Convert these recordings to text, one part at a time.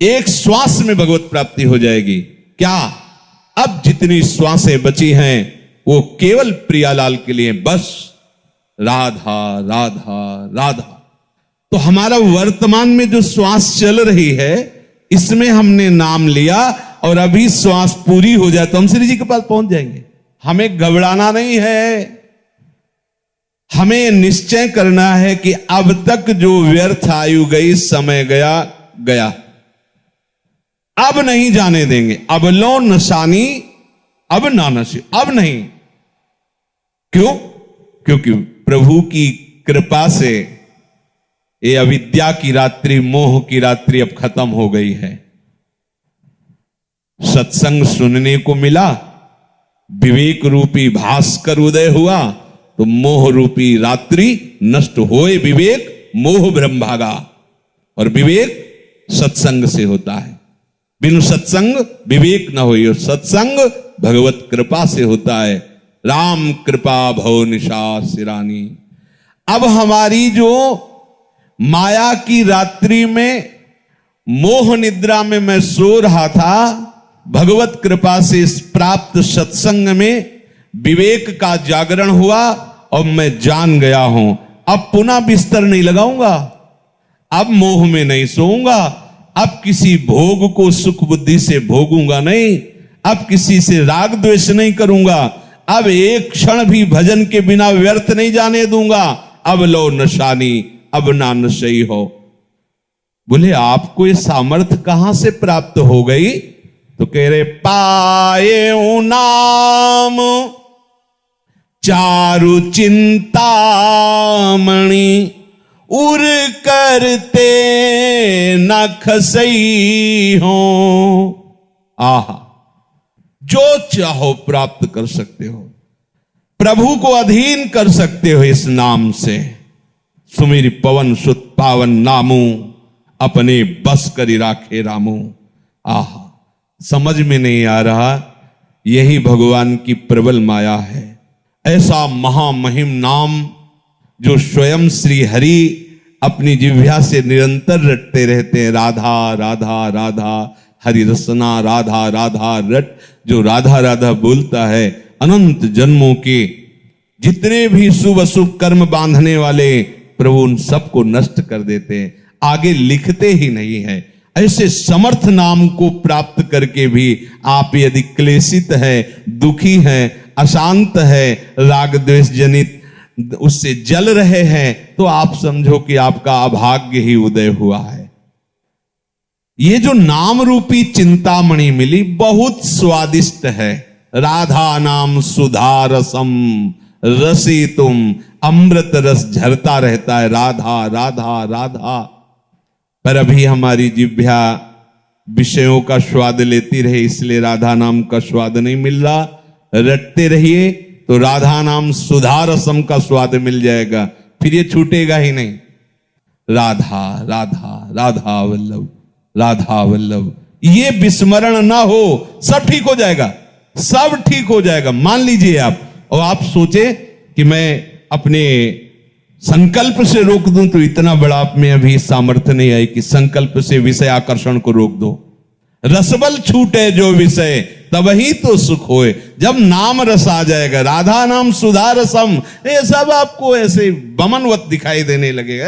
एक श्वास में भगवत प्राप्ति हो जाएगी। क्या अब जितनी श्वासें बची हैं वो केवल प्रियालाल के लिए, बस राधा राधा राधा। तो हमारा वर्तमान में जो श्वास चल रही है इसमें हमने नाम लिया और अभी श्वास पूरी हो जाए तो हम श्री जी के पास पहुंच जाएंगे। हमें घबराना नहीं है, हमें निश्चय करना है कि अब तक जो व्यर्थ आयु गई, समय गया गया, अब नहीं जाने देंगे। अब लो नशानी अब ना नशे, अब नहीं। क्यों? क्योंकि प्रभु की कृपा से ये अविद्या की रात्रि, मोह की रात्रि अब खत्म हो गई है। सत्संग सुनने को मिला, विवेक रूपी भास्कर उदय हुआ, तो मोह रूपी रात्रि नष्ट होए विवेक, मोह ब्रह्म भागा। और विवेक सत्संग से होता है, बिनु सत्संग विवेक न होई, और सत्संग भगवत कृपा से होता है। राम कृपा भव निशा सिरानी। अब हमारी जो माया की रात्रि में मोह निद्रा में मैं सो रहा था, भगवत कृपा से इस प्राप्त सत्संग में विवेक का जागरण हुआ और मैं जान गया हूं। अब पुनः बिस्तर नहीं लगाऊंगा, अब मोह में नहीं सोऊंगा, अब किसी भोग को सुख बुद्धि से भोगूंगा नहीं, अब किसी से राग द्वेष नहीं करूंगा, अब एक क्षण भी भजन के बिना व्यर्थ नहीं जाने दूंगा। अब लो नशानी अब ना नशई हो। बोले आपको ये सामर्थ्य कहां से प्राप्त हो गई? तो कह रहे पाए नाम चारु चिंतामणि उर करते न खसई हो। आहा, जो चाहो प्राप्त कर सकते हो, प्रभु को अधीन कर सकते हो इस नाम से। सुमिर पवन सुत पावन नामू अपने बस करी राखे रामू। आहा, समझ में नहीं आ रहा, यही भगवान की प्रबल माया है। ऐसा महामहिम नाम जो स्वयं श्री हरि अपनी जिह्वा से निरंतर रटते रहते हैं। राधा राधा राधा हरि रसना राधा राधा रट, जो राधा राधा बोलता है, अनंत जन्मों के जितने भी शुभ अशुभ कर्म बांधने वाले प्रभु उन सबको नष्ट कर देते हैं, आगे लिखते ही नहीं है। ऐसे समर्थ नाम को प्राप्त करके भी आप यदि क्लेशित है, दुखी है, अशांत है, राग द्वेष जनित उससे जल रहे हैं, तो आप समझो कि आपका अभाग्य ही उदय हुआ है। ये जो नाम रूपी चिंतामणि मिली बहुत स्वादिष्ट है। राधा नाम सुधा रसम रसी तुम, अमृत रस झरता रहता है। राधा राधा राधा। पर अभी हमारी जिह्वा विषयों का स्वाद लेती रहे, इसलिए राधा नाम का स्वाद नहीं मिल रहा। रटते रहिए तो राधा नाम सुधा रसम का स्वाद मिल जाएगा, फिर ये छूटेगा ही नहीं। राधा राधा राधा वल्लभ राधा वल्लभ, ये विस्मरण ना हो, सब ठीक हो जाएगा, सब ठीक हो जाएगा। मान लीजिए आप, और आप सोचे कि मैं अपने संकल्प से रोक दूं, तो इतना बड़ा आप में अभी सामर्थ्य नहीं आई कि संकल्प से विषय आकर्षण को रोक दो। रसबल छूटे जो विषय तब ही तो सुख होए। जब नाम रस आ जाएगा, राधा नाम सुधा रसम, ये सब आपको ऐसे बमनवत दिखाई देने लगेगा।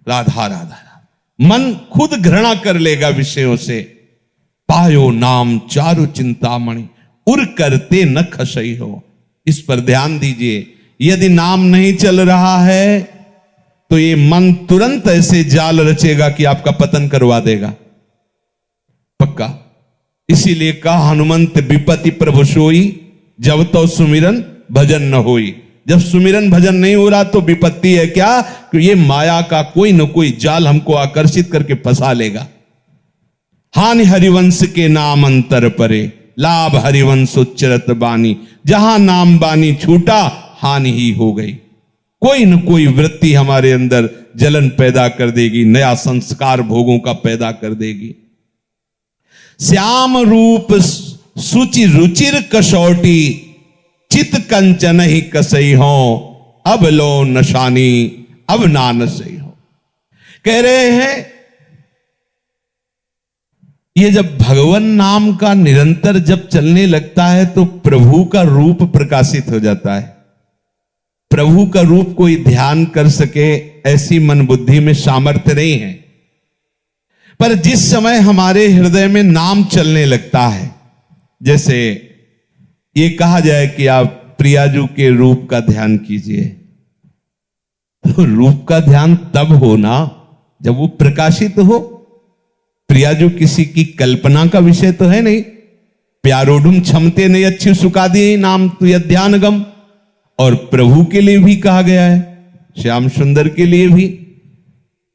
राधा राधा, मन खुद घृणा कर लेगा विषयों से। पायो नाम चारु चिंतामणि उर करते न खसई हो। इस पर ध्यान दीजिए। यदि नाम नहीं चल रहा है तो ये मन तुरंत ऐसे जाल रचेगा कि आपका पतन करवा देगा, पक्का। इसीलिए कहा हनुमंत विपत्ति प्रभु सोई, जब तो सुमिरन भजन न होई। जब सुमिरन भजन नहीं हो रहा तो विपत्ति है क्या? कि ये माया का कोई न कोई जाल हमको आकर्षित करके फंसा लेगा। हानि हरिवंश के नाम अंतर परे, लाभ हरिवंश उच्चरत बानी। जहां नाम बानी छूटा, हानि ही हो गई। कोई न कोई वृत्ति हमारे अंदर जलन पैदा कर देगी, नया संस्कार भोगों का पैदा कर देगी। श्याम रूप सुचि रुचिर कसौटी, चित कंचन ही कसई हो। अब लो नशानी अब ना नशई हो। कह रहे हैं ये जब भगवान नाम का निरंतर जब चलने लगता है तो प्रभु का रूप प्रकाशित हो जाता है। प्रभु का रूप कोई ध्यान कर सके ऐसी मन बुद्धि में सामर्थ्य नहीं है, पर जिस समय हमारे हृदय में नाम चलने लगता है, जैसे ये कहा जाए कि आप प्रियाजू के रूप का ध्यान कीजिए, तो रूप का ध्यान तब होना जब वो प्रकाशित हो। प्रियाजू किसी की कल्पना का विषय तो है नहीं। प्यारोडुम क्षमते नहीं अच्छी सुखा दिए नाम तु ध्यान गम, और प्रभु के लिए भी कहा गया है, श्याम सुंदर के लिए भी,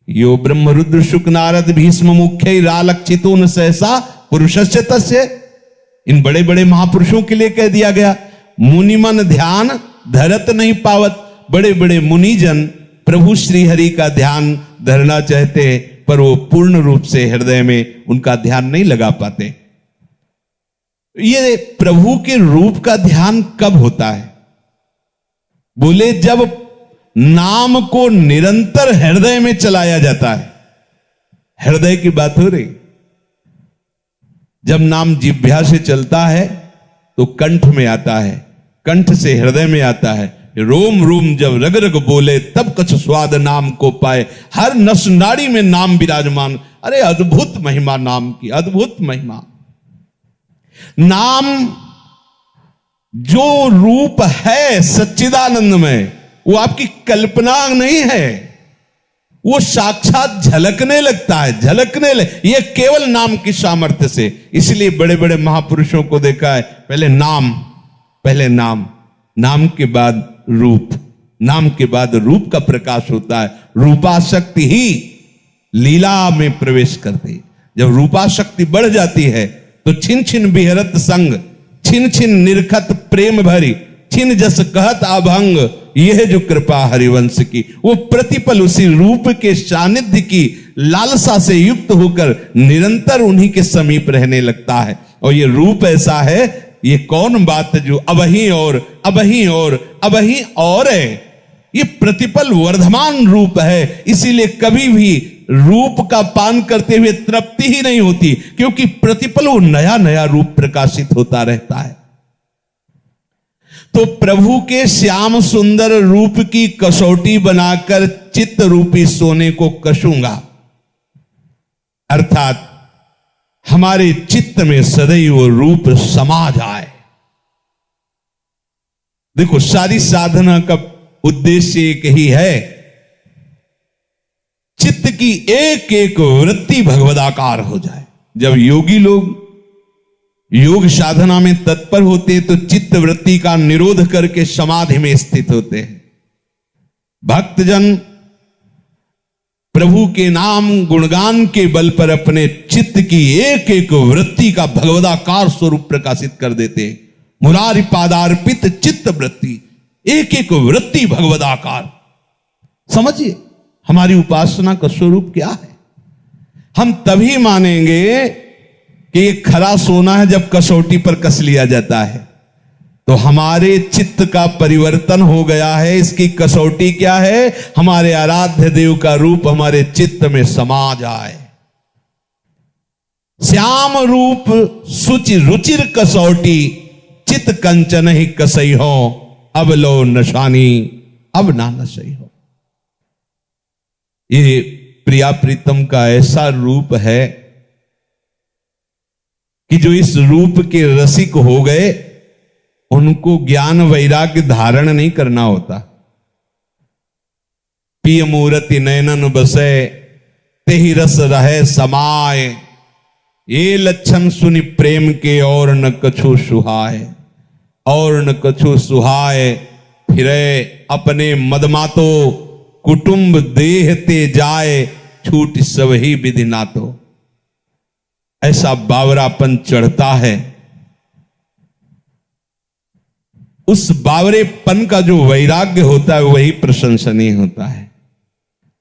यो ब्रह्म रुद्र शुक नारद भीष्म मुख्य रालक्षितो न सहसा पुरुषस्य तस्य। इन बड़े बड़े महापुरुषों के लिए कह दिया गया, मुनिमन ध्यान धरत नहीं पावत। बड़े बड़े मुनिजन प्रभु श्री हरि का ध्यान धरना चाहते, पर वो पूर्ण रूप से हृदय में उनका ध्यान नहीं लगा पाते। ये प्रभु के रूप का ध्यान कब होता है? बोले जब नाम को निरंतर हृदय में चलाया जाता है। हृदय की बात हो रही। जब नाम जिह्वा से चलता है तो कंठ में आता है, कंठ से हृदय में आता है। रोम रोम जब रग रग बोले तब कछ स्वाद नाम को पाए, हर नस नाड़ी में नाम विराजमान। अरे अद्भुत महिमा नाम की, अद्भुत महिमा। नाम जो रूप है सच्चिदानंद में, वो आपकी कल्पना नहीं है, वो साक्षात झलकने लगता है, झलकने ये केवल नाम की सामर्थ्य से। इसलिए बड़े बड़े महापुरुषों को देखा है, पहले नाम, पहले नाम, नाम के बाद रूप, नाम के बाद रूप का प्रकाश होता है। रूपाशक्ति ही लीला में प्रवेश करती। जब रूपाशक्ति बढ़ जाती है तो छिन छिन बिहरत संग, छिन छिन निरखत प्रेम भरी, छिन जस कहत अभंग, यह जो कृपा हरिवंश की। वो प्रतिपल उसी रूप के सानिध्य की लालसा से युक्त होकर निरंतर उन्हीं के समीप रहने लगता है। और ये रूप ऐसा है, ये कौन बात जो अबही और अबही और अबही और है, ये प्रतिपल वर्धमान रूप है। इसीलिए कभी भी रूप का पान करते हुए तृप्ति ही नहीं होती, क्योंकि प्रतिपल वो नया नया रूप प्रकाशित होता रहता है। तो प्रभु के श्याम सुंदर रूप की कसौटी बनाकर चित्त रूपी सोने को कसूंगा, अर्थात हमारे चित्त में सदैव वो रूप समा जाए। देखो, सारी साधना का उद्देश्य एक ही है, चित्त की एक एक वृत्ति भगवदाकार हो जाए। जब योगी लोग योग साधना में तत्पर होते तो चित्त वृत्ति का निरोध करके समाधि में स्थित होते हैं। भक्तजन प्रभु के नाम गुणगान के बल पर अपने चित्त की एक एक वृत्ति का भगवदाकार स्वरूप प्रकाशित कर देते। मुरारी पादार्पित चित्त वृत्ति, एक एक वृत्ति भगवदाकार। समझिए हमारी उपासना का स्वरूप क्या है। हम तभी मानेंगे कि ये खरा सोना है जब कसौटी पर कस लिया जाता है, तो हमारे चित्त का परिवर्तन हो गया है। इसकी कसौटी क्या है? हमारे आराध्य देव का रूप हमारे चित्त में समा जाए। श्याम रूप सुचि रुचिर कसौटी, चित कंचन ही कसई हो, अब लो नशानी अब ना नशई हो। ये प्रिया प्रीतम का ऐसा रूप है कि जो इस रूप के रसिक हो गए उनको ज्ञान वैराग्य धारण नहीं करना होता। पिय मूर्ति नयनन बसे तेहि रस रहे समाए, ये लक्षण सुनि प्रेम के और न कछु सुहाए, और न कछु सुहाए। फिरे अपने मदमातो कुटुंब देहते जाए, छूट सब ही विधि नातो। ऐसा बावरापन चढ़ता है। उस बावरेपन का जो वैराग्य होता है वही प्रशंसनीय होता है।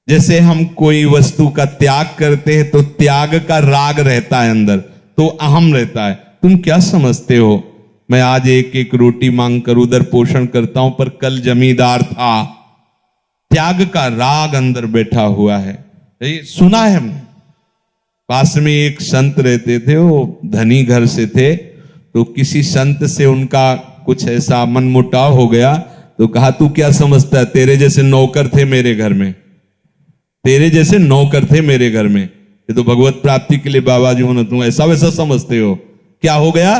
जैसे हम कोई वस्तु का त्याग करते हैं तो त्याग का राग रहता है अंदर, तो अहम रहता है। तुम क्या समझते हो, मैं आज एक एक रोटी मांग कर उधर पोषण करता हूं, पर कल जमींदार था। त्याग का राग अंदर बैठा हुआ है, ये सुना है हमने। पास में एक संत रहते थे, वो धनी घर से थे। तो किसी संत से उनका कुछ ऐसा मनमुटाव हो गया, तो कहा तू क्या समझता है, तेरे जैसे नौकर थे मेरे घर में, तेरे जैसे नौकर थे मेरे घर में, ये तो भगवत प्राप्ति के लिए बाबा जी होना, तुम ऐसा वैसा समझते हो। क्या हो गया,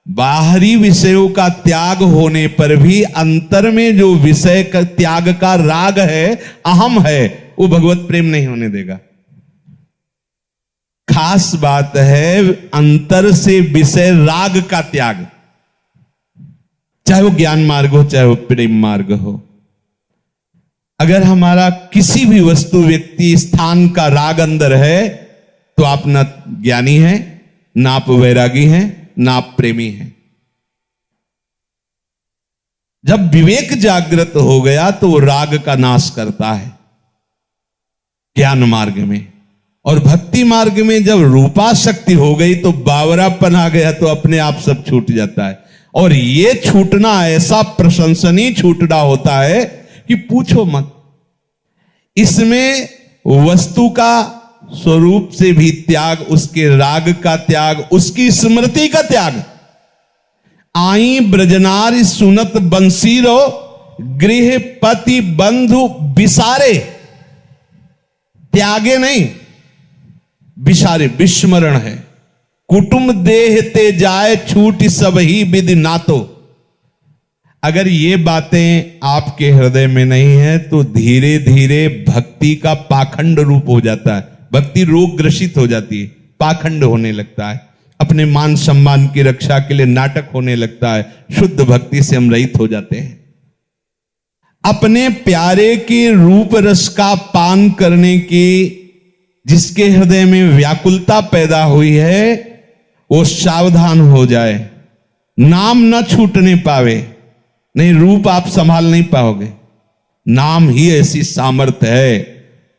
बाहरी विषयों का त्याग होने पर भी अंतर में जो विषय का त्याग का राग है, अहम है, वो भगवत प्रेम नहीं होने देगा। खास बात है अंतर से विषय राग का त्याग, चाहे वो ज्ञान मार्ग हो चाहे वो प्रेम मार्ग हो। अगर हमारा किसी भी वस्तु व्यक्ति स्थान का राग अंदर है तो आप ना ज्ञानी हैं, ना आप वैरागी हैं, ना आप प्रेमी हैं। जब विवेक जागृत हो गया तो वो राग का नाश करता है ज्ञान मार्ग में। और भक्ति मार्ग में जब रूपा शक्ति हो गई तो बावरापन आ गया, तो अपने आप सब छूट जाता है। और ये छूटना ऐसा प्रशंसनीय छूटना होता है कि पूछो मत। इसमें वस्तु का स्वरूप से भी त्याग, उसके राग का त्याग, उसकी स्मृति का त्याग। आई ब्रजनारी सुनत बंसीरो, गृह पति बंधु बिसारे, त्यागे नहीं बिसारे, विस्मरण है। कुटुंब देह ते जाए छूट सब ही विधि नातो। अगर ये बातें आपके हृदय में नहीं है तो धीरे धीरे भक्ति का पाखंड रूप हो जाता है, भक्ति रोग ग्रसित हो जाती है, पाखंड होने लगता है, अपने मान सम्मान की रक्षा के लिए नाटक होने लगता है। शुद्ध भक्ति से हम रहित हो जाते हैं। अपने प्यारे के रूप रस का पान करने की जिसके हृदय में व्याकुलता पैदा हुई है वो सावधान हो जाए, नाम न छूटने पावे, नहीं रूप आप संभाल नहीं पाओगे। नाम ही ऐसी सामर्थ्य है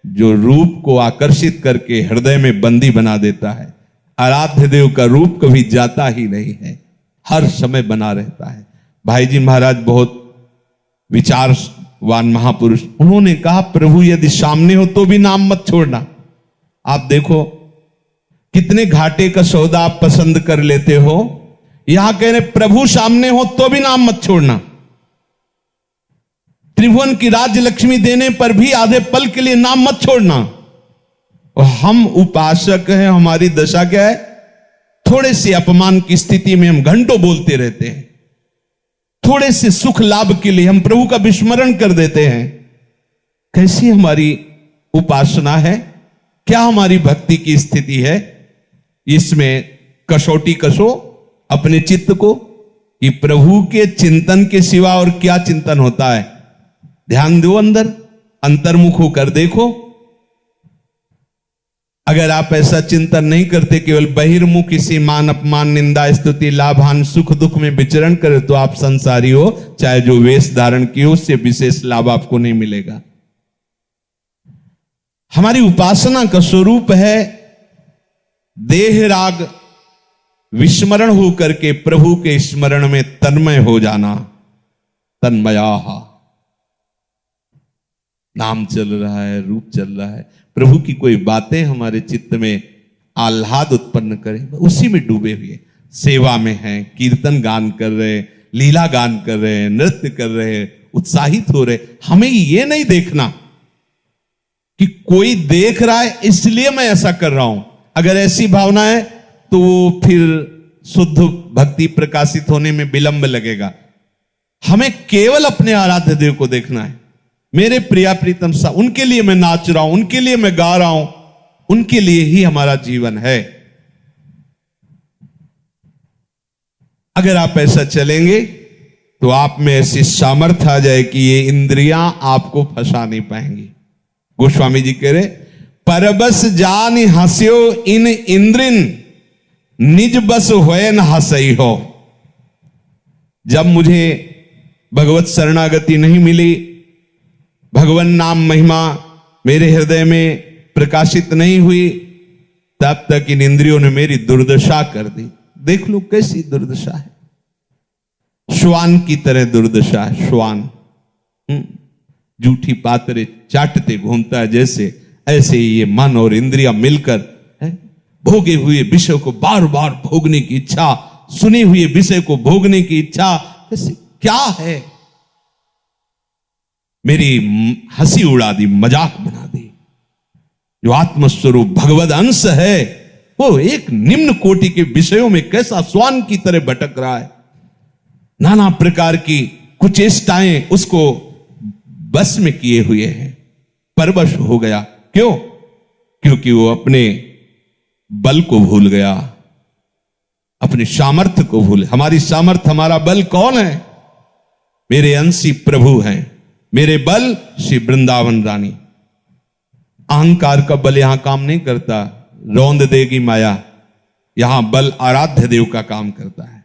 जो रूप को आकर्षित करके हृदय में बंदी बना देता है। आराध्य देव का रूप कभी जाता ही नहीं है, हर समय बना रहता है। भाई जी महाराज बहुत विचारवान महापुरुष, उन्होंने कहा प्रभु यदि सामने हो तो भी नाम मत छोड़ना। आप देखो कितने घाटे का सौदा आप पसंद कर लेते हो, यहां कह रहे प्रभु सामने हो तो भी नाम मत छोड़ना। त्रिभुवन की राज्य लक्ष्मी देने पर भी आधे पल के लिए नाम मत छोड़ना। और हम उपासक हैं, हमारी दशा क्या है, थोड़े से अपमान की स्थिति में हम घंटों बोलते रहते हैं, थोड़े से सुख लाभ के लिए हम प्रभु का विस्मरण कर देते हैं। कैसी हमारी उपासना है, क्या हमारी भक्ति की स्थिति है? इसमें कसौटी कसो अपने चित्त को कि प्रभु के चिंतन के सिवा और क्या चिंतन होता है। ध्यान दो, अंदर अंतर्मुख होकर देखो। अगर आप ऐसा चिंतन नहीं करते, केवल बहिर्मुख इसी मान अपमान निंदा स्तुति लाभान सुख दुख में विचरण करे, तो आप संसारी हो, चाहे जो वेश धारण की हो, उससे विशेष लाभ आपको नहीं मिलेगा। हमारी उपासना का स्वरूप है देह राग विस्मरण होकर के प्रभु के स्मरण में तन्मय हो जाना। तन्मया नाम चल रहा है, रूप चल रहा है, प्रभु की कोई बातें हमारे चित्त में आह्लाद उत्पन्न करें, उसी में डूबे हुए सेवा में हैं, कीर्तन गान कर रहे, लीला गान कर रहे, नृत्य कर रहे, उत्साहित हो रहे। हमें ये नहीं देखना कि कोई देख रहा है इसलिए मैं ऐसा कर रहा हूं। अगर ऐसी भावना है तो फिर शुद्ध भक्ति प्रकाशित होने में विलंब लगेगा। हमें केवल अपने आराध्य देव को देखना है। मेरे प्रिया प्रीतम सा, उनके लिए मैं नाच रहा हूं, उनके लिए मैं गा रहा हूं, उनके लिए ही हमारा जीवन है। अगर आप ऐसा चलेंगे तो आप में ऐसी सामर्थ्य आ जाए कि ये इंद्रियां आपको फंसा नहीं पाएंगी। गोस्वामी जी कह रहे परबस जान हंस्यो इन इंद्रिन निज बस होए न हंसई हो। जब मुझे भगवत शरणागति नहीं मिली, भगवान नाम महिमा मेरे हृदय में प्रकाशित नहीं हुई, तब तक इन इंद्रियों ने मेरी दुर्दशा कर दी। देख लो कैसी दुर्दशा है, श्वान की तरह दुर्दशा है। श्वान जूठी पातरे चाटते घूमता है जैसे, ऐसे ही ये मन और इंद्रियां मिलकर है भोगे हुए विषय को बार बार भोगने की इच्छा, सुने हुए विषय को भोगने की इच्छा, क्या है? मेरी हंसी उड़ा दी, मजाक बना दी। जो आत्मस्वरूप भगवद अंश है वो एक निम्न कोटि के विषयों में कैसा स्वान की तरह भटक रहा है। नाना प्रकार की कुचेष्टाएं उसको बस में किए हुए हैं, परवश हो गया। क्यों? क्योंकि वो अपने बल को भूल गया, अपने सामर्थ्य को भूल। हमारी सामर्थ्य, हमारा बल कौन है? मेरे अंशी प्रभु हैं, मेरे बल श्री वृंदावन रानी। अहंकार का बल यहां काम नहीं करता, रौंद देगी माया। यहां बल आराध्य देव का काम करता है।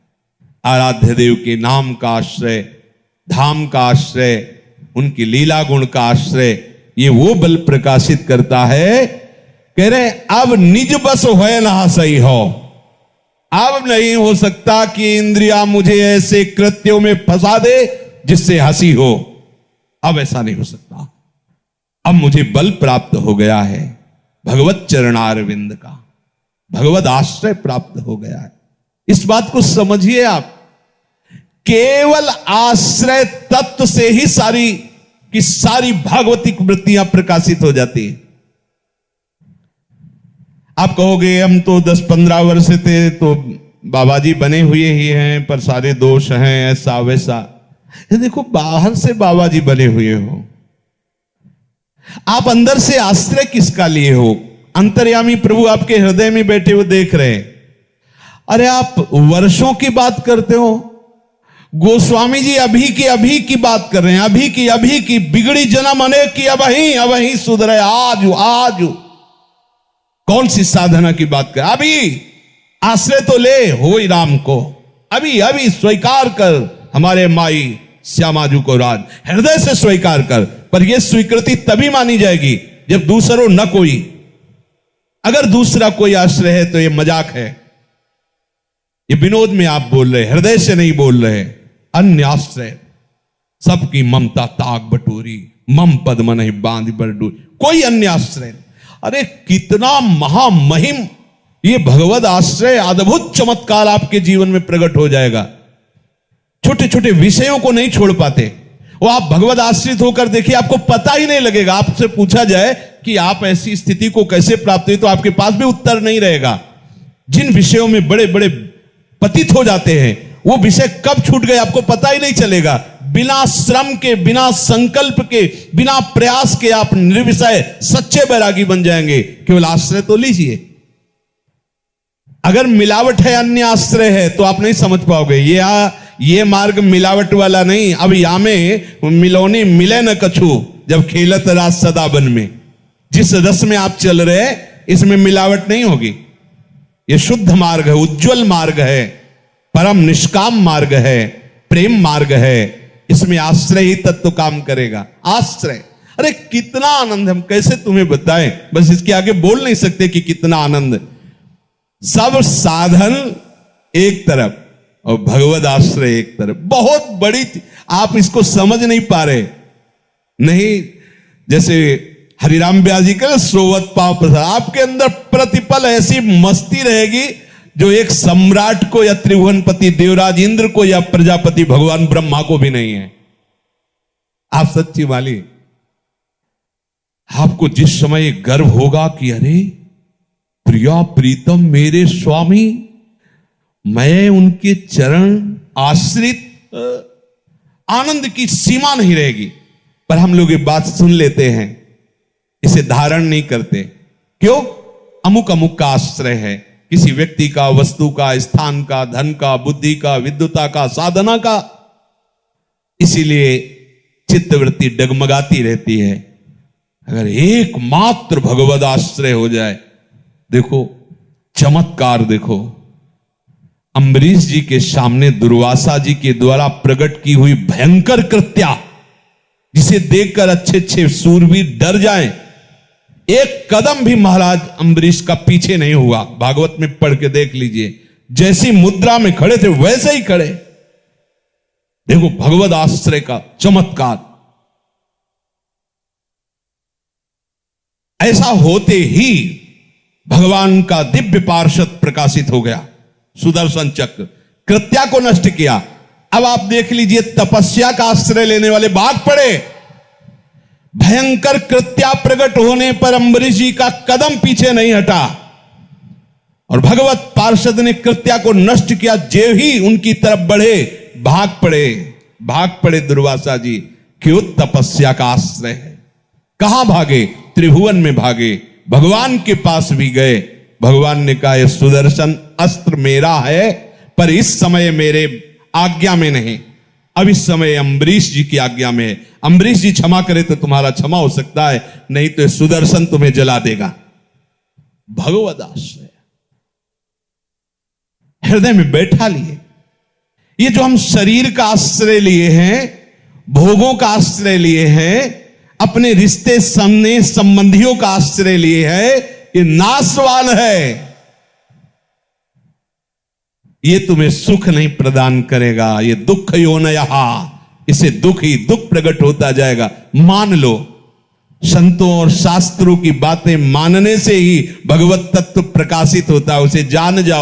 आराध्य देव के नाम का आश्रय, धाम का आश्रय, उनकी लीला गुण का आश्रय, ये वो बल प्रकाशित करता है। कह रहे अब निज बस होए ना सही हो। अब नहीं हो सकता कि इंद्रिया मुझे ऐसे कृत्यों में फंसा दे जिससे हंसी हो। अब ऐसा नहीं हो सकता। अब मुझे बल प्राप्त हो गया है, भगवत चरणारविंद का, भगवत आश्रय प्राप्त हो गया है। इस बात को समझिए आप। केवल आश्रय तत्व से ही सारी की सारी भागवतिक वृत्तियां प्रकाशित हो जाती है। आप कहोगे हम तो 10-15 वर्ष से थे तो बाबा जी बने हुए ही हैं, पर सारे दोष हैं, ऐसा वैसा। देखो, बाहर से बाबा जी बने हुए हो, आप अंदर से आश्रय किसका लिए हो? अंतर्यामी प्रभु आपके हृदय में बैठे हुए देख रहे हैं। अरे आप वर्षों की बात करते हो, गोस्वामी जी अभी की बात कर रहे हैं। अभी की बिगड़ी जन्म अनेक की, अबही सुधरे आज। कौन सी साधना की बात कर? अभी आश्रय तो ले हो राम को, अभी स्वीकार कर हमारे माई श्यामाजू को राज, हृदय से स्वीकार कर। पर यह स्वीकृति तभी मानी जाएगी जब दूसरों न कोई। अगर दूसरा कोई आश्रय है तो यह मजाक है, ये विनोद में आप बोल रहे, हृदय से नहीं बोल रहे। अन्य आश्रय सबकी ममता ताक बटोरी, मम पद्म नहीं बांध पर डूरी, कोई अन्य आश्रय। अरे कितना महामहिम ये भगवद आश्रय, अद्भुत चमत्कार आपके जीवन में प्रकट हो जाएगा। छोटे छोटे विषयों को नहीं छोड़ पाते वो। आप भगवद आश्रित होकर देखिए, आपको पता ही नहीं लगेगा। आपसे पूछा जाए कि आप ऐसी स्थिति को कैसे प्राप्त हुई, तो आपके पास भी उत्तर नहीं रहेगा। जिन विषयों में बड़े बड़े पतित हो जाते हैं, वो विषय कब छूट गए आपको पता ही नहीं चलेगा। बिना श्रम के, बिना संकल्प के, बिना प्रयास के आप निर्विषय सच्चे बैरागी बन जाएंगे। केवल आश्रय तो लीजिए। अगर मिलावट है, अन्य आश्रय है, तो आप नहीं समझ पाओगे। ये मार्ग मिलावट वाला नहीं। अब या में मिलौनी मिले न कछु, जब खेलत रात सदा बन में। जिस रस में आप चल रहे इसमें मिलावट नहीं होगी। ये शुद्ध मार्ग है, उज्जवल मार्ग है, परम निष्काम मार्ग है, प्रेम मार्ग है। इसमें आश्रय ही तत्व काम करेगा। आश्रय, अरे कितना आनंद, हम कैसे तुम्हें बताएं, बस इसके आगे बोल नहीं सकते कि कितना आनंद। सब साधन एक तरफ और भगवद आश्रय एक तरफ। बहुत बड़ी, आप इसको समझ नहीं पा रहे। नहीं, जैसे हरिराम व्यास जी का सोवत पांव प्रसाद, आपके अंदर प्रतिपल ऐसी मस्ती रहेगी जो एक सम्राट को या त्रिभुवनपति देवराज इंद्र को या प्रजापति भगवान ब्रह्मा को भी नहीं है। आप सच्ची वाली, आपको जिस समय गर्व होगा कि अरे प्रिया प्रीतम मेरे स्वामी, मैं उनके चरण आश्रित, आनंद की सीमा नहीं रहेगी। पर हम लोग ये बात सुन लेते हैं, इसे धारण नहीं करते। क्यों? अमुक अमुक का आश्रय है, किसी व्यक्ति का, वस्तु का, स्थान का, धन का, बुद्धि का, विद्वता का, साधना का। इसीलिए चित्तवृत्ति डगमगाती रहती है। अगर एकमात्र भगवद आश्रय हो जाए, देखो चमत्कार, देखो अम्बरीश जी के सामने दुर्वासा जी के द्वारा प्रकट की हुई भयंकर कृत्या, जिसे देखकर अच्छे अच्छे सूरवीर डर जाएं। एक कदम भी महाराज अम्बरीश का पीछे नहीं हुआ। भागवत में पढ़ के देख लीजिए, जैसी मुद्रा में खड़े थे वैसे ही खड़े। देखो भगवद आश्रय का चमत्कार। ऐसा होते ही भगवान का दिव्य पार्षद प्रकाशित हो गया, सुदर्शन चक्र, कृत्या को नष्ट किया। अब आप देख लीजिए, तपस्या का आश्रय लेने वाले भाग पड़े। भयंकर कृत्या प्रकट होने पर अम्बरीश जी का कदम पीछे नहीं हटा और भगवत पार्षद ने कृत्या को नष्ट किया। जे ही उनकी तरफ बढ़े, भाग पड़े दुर्वासा जी, क्यों? तपस्या का आश्रय है। कहां भागे? त्रिभुवन में भागे, भगवान के पास भी गए। भगवान ने कहा, यह सुदर्शन अस्त्र मेरा है, पर इस समय मेरे आज्ञा में नहीं, अब इस समय अम्बरीश जी की आज्ञा में है। अम्बरीश जी क्षमा करे तो तुम्हारा क्षमा हो सकता है, नहीं तो सुदर्शन तुम्हें जला देगा। भगवद आश्रय हृदय में बैठा लिए। ये जो हम शरीर का आश्रय लिए हैं, भोगों का आश्रय लिए हैं, अपने रिश्ते सामने संबंधियों का आश्रय लिए हैं, ये नाशवान है। ये तुम्हें सुख नहीं प्रदान करेगा, ये दुख योनयः, इसे दुख ही दुख प्रकट होता जाएगा। मान लो, संतों और शास्त्रों की बातें मानने से ही भगवत तत्व प्रकाशित होता है, उसे जान जाओ।